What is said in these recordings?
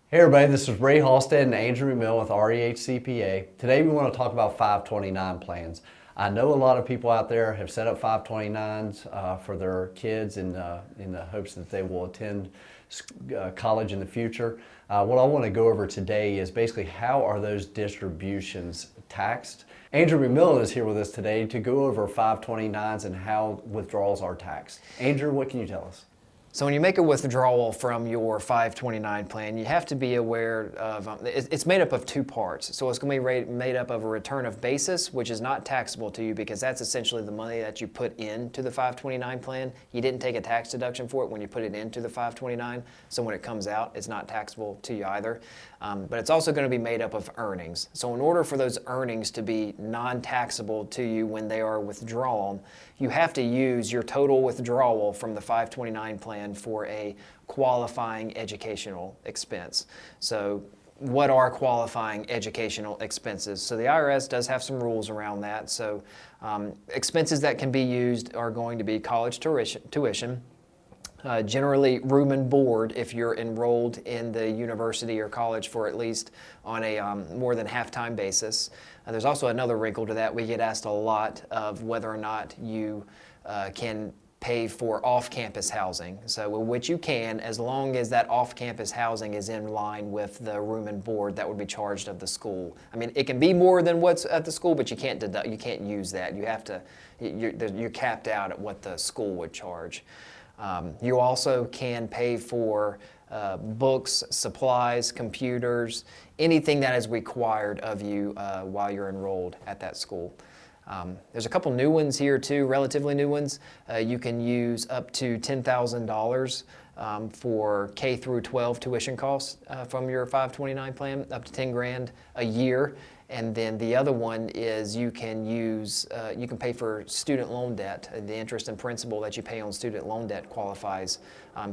Hey everybody, this is Halstead and Andrew McMillan with REH CPA. Today we want to talk about 529 plans. I know a lot of people out there have set up 529s for their kids in the hopes that they will attend college in the future. What I want to go over today is basically how are those distributions taxed. Andrew McMillan is here with us today to go over 529s and how withdrawals are taxed. Andrew, what can you tell us? So when you make a withdrawal from your 529 plan, you have to be aware of, it's made up of two parts. So it's going to be made up of a return of basis, which is not taxable to you because that's essentially the money that you put into the 529 plan. You didn't take a tax deduction for it when you put it into the 529, so when it comes out, it's not taxable to you either. But it's also going to be made up of earnings. So in order for those earnings to be non-taxable to you when they are withdrawn, you have to use your total withdrawal from the 529 plan for a qualifying educational expense. So what are qualifying educational expenses? So the IRS does have some rules around that. So expenses that can be used are going to be college tuition, generally room and board if you're enrolled in the university or college for at least on a more than half-time basis. There's also another wrinkle to that. We get asked a lot of whether or not you can pay for off-campus housing. So which you can, as long as that off-campus housing is in line with the room and board that would be charged of the school. I mean, it can be more than what's at the school, but you can't use that. You have to, you're capped out at what the school would charge. You also can pay for books, supplies, computers, anything that is required of you while you're enrolled at that school. There's a couple new ones here too, relatively new ones. You can use up to $10,000 for K through 12 tuition costs from your 529 plan, up to 10 grand a year. And then the other one is you can pay for student loan debt. The interest and principal that you pay on student loan debt qualifies,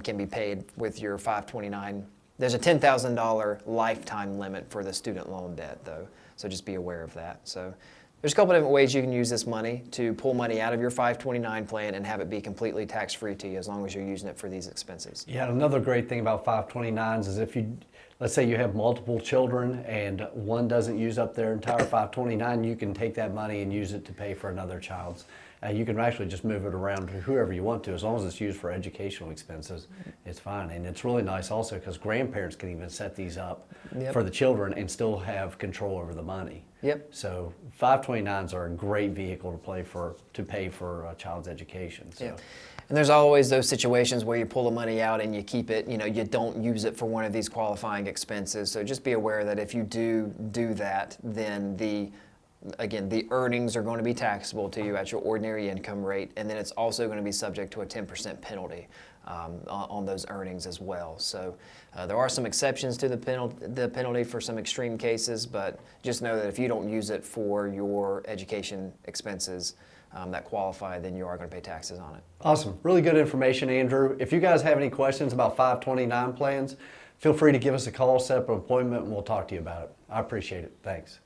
can be paid with your 529. There's a $10,000 lifetime limit for the student loan debt though, so just be aware of that. So there's a couple different ways you can use this money to pull money out of your 529 plan and have it be completely tax-free to you as long as you're using it for these expenses. Yeah, another great thing about 529s is if you, let's say you have multiple children and one doesn't use up their entire 529, you can take that money and use it to pay for another child's. You can actually just move it around to whoever you want to, as long as it's used for educational expenses, it's fine. And it's really nice also because grandparents can even set these up for the children and still have control over the money. Yep. So 529s are a great vehicle to pay for a child's education. So. Yeah. And there's always those situations where you pull the money out and you keep it, you don't use it for one of these qualifying expenses. So just be aware that if you do that, then the earnings are going to be taxable to you at your ordinary income rate, and then it's also going to be subject to a 10% penalty on those earnings as well. So there are some exceptions to the penalty for some extreme cases, but just know that if you don't use it for your education expenses that qualify, then you are going to pay taxes on it. Awesome. Really good information, Andrew. If you guys have any questions about 529 plans, feel free to give us a call, set up an appointment, and we'll talk to you about it. I appreciate it. Thanks.